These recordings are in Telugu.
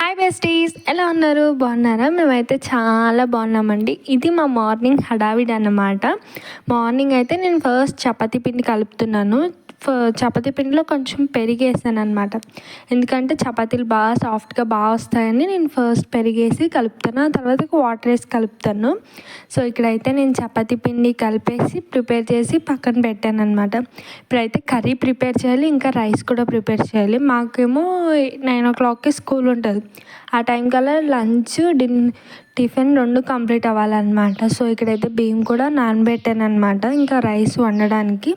హాయ్ బెస్టీస్, ఎలా ఉన్నారు? బాగున్నారా? మేమైతే చాలా బాగున్నామండి. ఇది మా మార్నింగ్ హడావిడి అన్నమాట. మార్నింగ్ అయితే నేను ఫస్ట్ చపాతీ పిండి కలుపుతున్నాను. చపాతీ పిండిలో కొంచెం పెరిగేసాను అనమాట. ఎందుకంటే చపాతీలు బాగా సాఫ్ట్గా బాగా వస్తాయని నేను ఫస్ట్ పెరిగేసి కలుపుతాను, ఆ తర్వాత వాటర్ వేసి కలుపుతాను. సో ఇక్కడైతే నేను చపాతీ పిండి కలిపేసి ప్రిపేర్ చేసి పక్కన పెట్టాను అనమాట. ఇప్పుడైతే కర్రీ ప్రిపేర్ చేయాలి, ఇంకా రైస్ కూడా ప్రిపేర్ చేయాలి. మాకేమో 9 o'clockకి స్కూల్ ఉంటుంది. ఆ టైం కల్లా లంచ్ టిఫిన్ 2 కంప్లీట్ అవ్వాలన్నమాట. సో ఇక్కడైతే బియ్యం కూడా నానబెట్టాను అనమాట, ఇంకా రైస్ వండడానికి.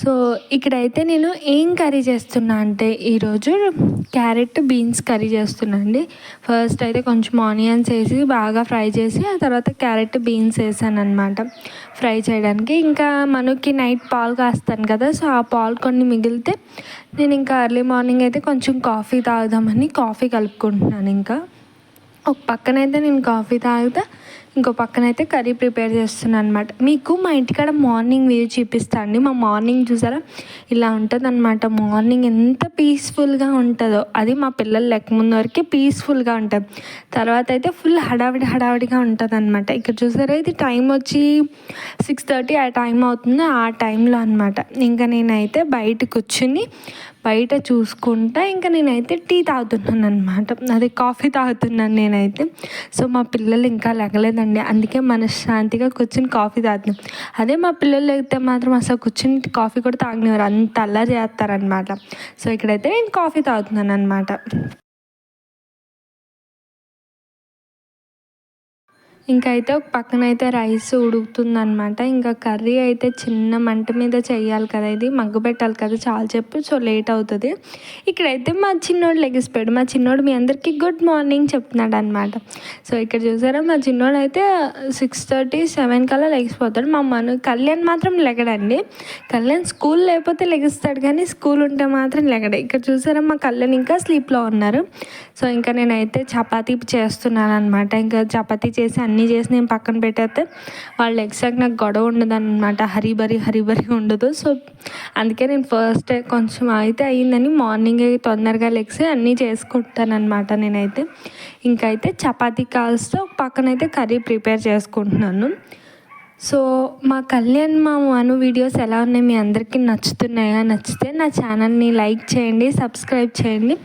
సో ఇక్కడైతే నేను ఏం కర్రీ చేస్తున్నా అంటే ఈరోజు క్యారెట్ బీన్స్ కర్రీ చేస్తున్నా అండి. ఫస్ట్ అయితే కొంచెం ఆనియన్స్ వేసి బాగా ఫ్రై చేసి ఆ తర్వాత క్యారెట్ బీన్స్ వేసాను అనమాట ఫ్రై చేయడానికి. ఇంకా మనకి నైట్ పాలు కాస్తాను కదా, సో ఆ పాలు కొన్ని మిగిలితే నేను ఇంకా ఎర్లీ మార్నింగ్ అయితే కొంచెం కాఫీ తాగుదామని కాఫీ కలుపుకుంటున్నాను. ఇంకా ఒక పక్కనైతే నేను కాఫీ తాగుతా, ఇంకో పక్కనైతే కర్రీ ప్రిపేర్ చేస్తున్నాను అనమాట. మీకు మా ఇంటికాడ మార్నింగ్ వ్యూ చూపిస్తాను అండి. మా మార్నింగ్ చూసారా ఇలా ఉంటుంది అనమాట. మార్నింగ్ ఎంత పీస్ఫుల్గా ఉంటుందో, అది మా పిల్లలు లేకముందు వరకు పీస్ఫుల్గా ఉంటుంది. తర్వాత అయితే ఫుల్ హడావిడిగా ఉంటుంది అనమాట. ఇక్కడ చూసారా ఇది టైం వచ్చి 6:30 ఆ టైం అవుతుంది. ఆ టైంలో అనమాట ఇంకా నేనైతే బయట కూర్చుని బయట చూసుకుంటా ఇంకా నేనైతే టీ తాగుతున్నాను అనమాట, అదే కాఫీ తాగుతున్నాను నేనైతే. సో మా పిల్లలు ఇంకా లెగలేదండి, అందుకే మనశ్శాంతిగా కూర్చుని కాఫీ తాగుతున్నాం. అదే మా పిల్లలు లేకపోతే మాత్రం అసలు కూర్చుని కాఫీ కూడా తాగనివారు, అంత అల్లరి చేస్తారనమాట. సో ఇక్కడైతే నేను కాఫీ తాగుతున్నాను అనమాట. ఇంకా అయితే ఒక పక్కన అయితే రైస్ ఉడుకుతుందనమాట. ఇంకా కర్రీ అయితే చిన్న మంట మీద చేయాలి కదా, ఇది మగ్గు పెట్టాలి కదా చాలా చెప్పు, సో లేట్ అవుతుంది. ఇక్కడైతే మా చిన్నోడు లెగిసిపోయాడు. మా చిన్నోడు మీ అందరికీ గుడ్ మార్నింగ్ చెప్తున్నాడు అనమాట. సో ఇక్కడ చూసారా మా చిన్నోడు అయితే 6:30, 7 కల్లా లెగిసిపోతాడు. మా కళ్యాణ్ మాత్రం లెగడండి. కళ్యాణ్ స్కూల్ లేకపోతే లెగిస్తాడు, కానీ స్కూల్ ఉంటే మాత్రం లెగడే. ఇక్కడ చూసారా మా కళ్యాణ్ ఇంకా స్లీప్లో ఉన్నారు. సో ఇంకా నేనైతే చపాతీ చేస్తున్నాను అనమాట. ఇంకా చపాతీ చేసి అన్నీ చేసి నేను పక్కన పెట్టేస్తే వాళ్ళు ఎగ్జాక్ట్ నాకు గొడవ ఉండదు అనమాట, హరిబరి ఉండదు. సో అందుకే నేను ఫస్ట్ కొంచెం అయితే అయ్యిందని మార్నింగ్ తొందరగా లెగ్సి అన్నీ చేసుకుంటాను అనమాట నేనైతే. ఇంకైతే చపాతీ కాల్స్తూ ఒక పక్కనైతే కర్రీ ప్రిపేర్ చేసుకుంటున్నాను. సో మా కళ్యాణ్ మా మను వీడియోస్ ఎలా ఉన్నాయి, మీ అందరికీ నచ్చుతున్నాయా? నచ్చితే నా ఛానల్ని లైక్ చేయండి, సబ్స్క్రైబ్ చేయండి.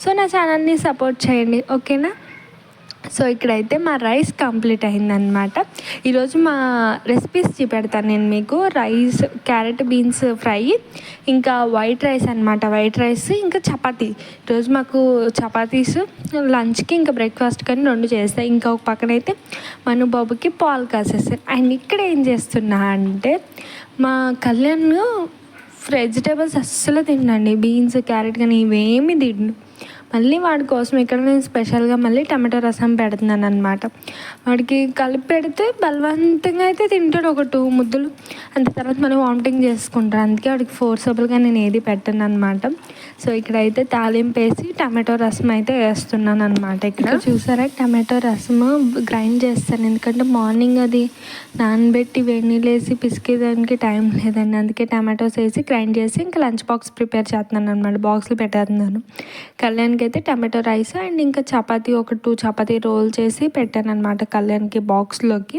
సో నా ఛానల్ని సపోర్ట్ చేయండి, ఓకేనా? సో ఇక్కడైతే మా రైస్ కంప్లీట్ అయిందనమాట. ఈరోజు మా రెసిపీస్ చూపెడతాను నేను మీకు. రైస్, క్యారెట్ బీన్స్ ఫ్రై, ఇంకా వైట్ రైస్ అనమాట. వైట్ రైస్ ఇంకా చపాతీ. ఈరోజు మాకు చపాతీస్ లంచ్కి ఇంకా బ్రేక్ఫాస్ట్ కానీ 2 చేస్తాయి. ఇంకా ఒక పక్కనైతే మను బాబుకి పాలు కాసేస్తాను. అండ్ ఇక్కడ ఏం చేస్తున్నా అంటే మా కళ్యాణ్ వెజిటేబుల్స్ అస్సలు తినండి, బీన్స్ క్యారెట్ కానీ ఇవేమి తిండు. మళ్ళీ వాడి కోసం ఇక్కడ నేను స్పెషల్గా మళ్ళీ టమాటో రసం పెడుతున్నాను అనమాట. వాడికి కలిపి పెడితే బలవంతంగా అయితే తింటాడు, ఒక 2 ముద్దలు. అంత తర్వాత మనం వామిటింగ్ చేసుకుంటాడు, అందుకే వాడికి ఫోర్సబుల్గా నేను ఏది పెట్టను అనమాట. సో ఇక్కడైతే తాలింపు వేసి టమాటో రసం అయితే వేస్తున్నాను అనమాట. ఇక్కడ చూసారా టమాటో రసము గ్రైండ్ చేస్తాను, ఎందుకంటే మార్నింగ్ అది నానబెట్టి వేడి నీళ్ళు వేసి పిసికేదానికి టైం లేదండి. అందుకే టమాటోస్ వేసి గ్రైండ్ చేసి ఇంకా లంచ్ బాక్స్ ప్రిపేర్ చేస్తున్నాను అనమాట, బాక్స్లో పెట్టేస్తున్నాను. కళ్యాణ్కి అయితే టమాటో రైస్ అండ్ ఇంకా చపాతీ ఒక 2 చపాతీ రోల్ చేసి పెట్టాను అనమాట కళ్యాణ్కి బాక్స్లోకి.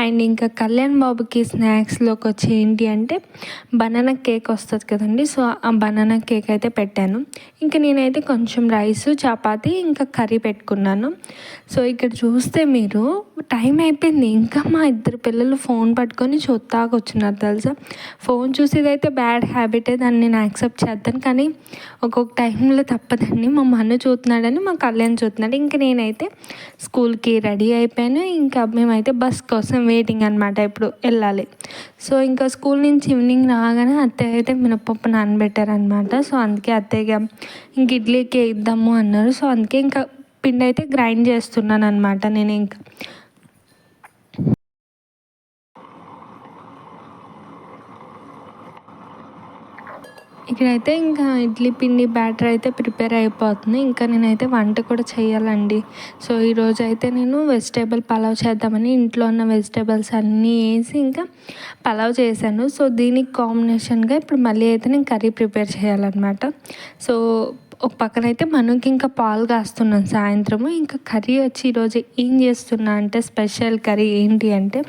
అండ్ ఇంకా కళ్యాణ్ బాబుకి స్నాక్స్లోకి వచ్చి ఏంటి అంటే బనానా కేక్ వస్తుంది కదండి, సో ఆ బనానా కేక్ అయితే పెట్టాను. ఇంకా నేనైతే కొంచెం రైస్, చపాతీ ఇంకా కర్రీ పెట్టుకున్నాను. సో ఇక్కడ చూస్తే మీరు టైం అయిపోయింది, ఇంకా మా 2 పిల్లలు ఫోన్ పట్టుకొని చూస్తాకు వచ్చినారు తెలుసా. ఫోన్ చూసేదైతే బ్యాడ్ హ్యాబిటే, దాన్ని నేను యాక్సెప్ట్ చేద్దాను, కానీ ఒక్కొక్క టైంలో తప్పదండి. మా మన్ను చూస్తున్నాడని మా కళ్యాణ్ చూస్తున్నాడు. ఇంకా నేనైతే స్కూల్కి రెడీ అయిపోయాను. ఇంకా మేమైతే బస్ కోసం వెయిటింగ్ అనమాట, ఇప్పుడు వెళ్ళాలి. సో ఇంకా స్కూల్ నుంచి ఈవినింగ్ రాగానే అత్తయ్య అయితే మినపప్పు నానబెట్టారనమాట. సో అందుకే అత్తయ్యగా ఇంక ఇడ్లీకి ఇద్దాము అన్నారు. సో అందుకే ఇంకా పిండి అయితే గ్రైండ్ చేస్తున్నాను అనమాట నేను. ఇంకా ఇక్కడైతే ఇంకా ఇడ్లీ పిండి బ్యాటర్ అయితే ప్రిపేర్ అయిపోతుంది. ఇంకా నేనైతే వంట కూడా చేయాలండి. సో ఈరోజు అయితే నేను వెజిటేబుల్ పలావ్ చేద్దామని ఇంట్లో ఉన్న వెజిటేబుల్స్ అన్నీ వేసి ఇంకా పలావ్ చేశాను. సో దీనికి కాంబినేషన్గా ఇప్పుడు మళ్ళీ అయితే నేను కర్రీ ప్రిపేర్ చేయాలన్నమాట. సో ఒక పక్కనైతే మనకి ఇంకా పాలు కాస్తున్నాను సాయంత్రము. ఇంకా కర్రీ వచ్చి ఈరోజు ఏం చేస్తున్నా అంటే స్పెషల్ కర్రీ ఏంటి అంటే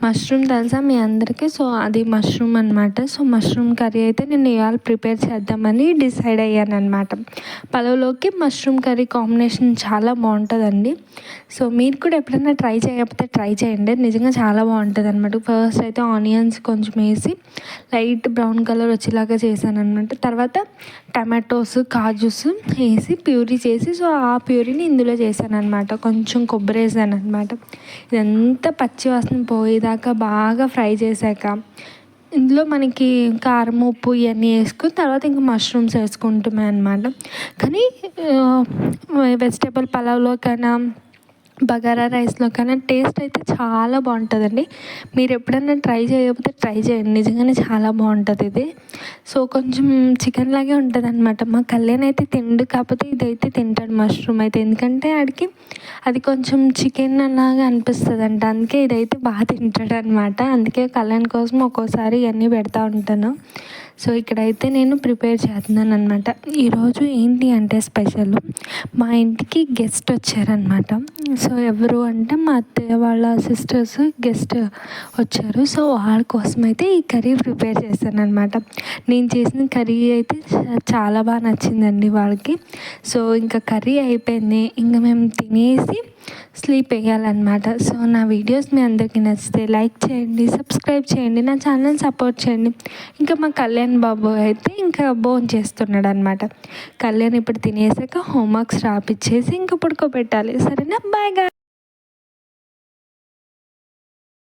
మష్రూమ్ తెలుసా మీ అందరికీ? సో అది మష్రూమ్ అనమాట. సో మష్రూమ్ కర్రీ అయితే నేను ఇవాళ ప్రిపేర్ చేద్దామని డిసైడ్ అయ్యాను అనమాట. పలావ్లోకి మష్రూమ్ కర్రీ కాంబినేషన్ చాలా బాగుంటుందండి. సో మీరు కూడా ఎప్పుడైనా ట్రై చేయకపోతే ట్రై చేయండి, నిజంగా చాలా బాగుంటుంది అనమాట. ఫస్ట్ అయితే ఆనియన్స్ కొంచెం వేసి లైట్ బ్రౌన్ కలర్ వచ్చేలాగా చేశాను అనమాట. తర్వాత టమాటోస్ కాజూస్ వేసి ప్యూరీ చేసి సో ఆ ప్యూరీని ఇందులో చేశాను అనమాట. కొంచెం కొబ్బరి వేసాను అనమాట. ఇదంతా పచ్చి వాసన పోయేదాకా బాగా ఫ్రై చేశాక ఇందులో మనకి కారం ఉప్పు ఇవన్నీ వేసుకుని తర్వాత ఇంకా మష్రూమ్స్ వేసుకుంటామే అనమాట. కానీ వెజిటేబుల్ పలావ్లో కన్నా బగారా రైస్లో కన్నా టేస్ట్ అయితే చాలా బాగుంటుందండి. మీరు ఎప్పుడైనా ట్రై చేయకపోతే ట్రై చేయండి, నిజంగానే చాలా బాగుంటుంది ఇది. సో కొంచెం చికెన్ లాగే ఉంటుంది అనమాట. మా కళ్యాణ్ అయితే తిండు, కాకపోతే ఇదైతే తింటాడు మష్రూమ్ అయితే, ఎందుకంటే ఆడికి అది కొంచెం చికెన్ అలాగా అనిపిస్తుంది అంట, అందుకే ఇదైతే బాగా తింటాడు అనమాట. అందుకే కళ్యాణ్ కోసం ఒక్కోసారి ఇవన్నీ పెడతా ఉంటాను. సో ఇక్కడైతే నేను ప్రిపేర్ చేస్తున్నాను అనమాట. ఈరోజు ఏంటి అంటే స్పెషల్, మా ఇంటికి గెస్ట్ వచ్చారనమాట. సో ఎవరు అంటే మా అత్తయ్య వాళ్ళ సిస్టర్స్ గెస్ట్ వచ్చారు. సో వాళ్ళ కోసం అయితే ఈ కర్రీ ప్రిపేర్ చేశాను అనమాట. నేను చేసిన కర్రీ అయితే చాలా బాగా నచ్చిందండి వాళ్ళకి. సో ఇంకా కర్రీ అయిపోయింది, ఇంకా మేము తినేసి స్లీప్ వేయాలన్నమాట. సో నా వీడియోస్ మీ అందరికీ నచ్చితే లైక్ చేయండి, సబ్స్క్రైబ్ చేయండి, నా ఛానల్ సపోర్ట్ చేయండి. ఇంకా మా కళ్యాణ్ బాబు అయితే ఇంకా భోంచేస్తున్నాడు అనమాట. కళ్యాణ్ ఇప్పుడు తినేసాక హోంవర్క్స్ రాపిచ్చేసి ఇంకా పడుకోబెట్టాలి. సరేనా? బాయ్ గా.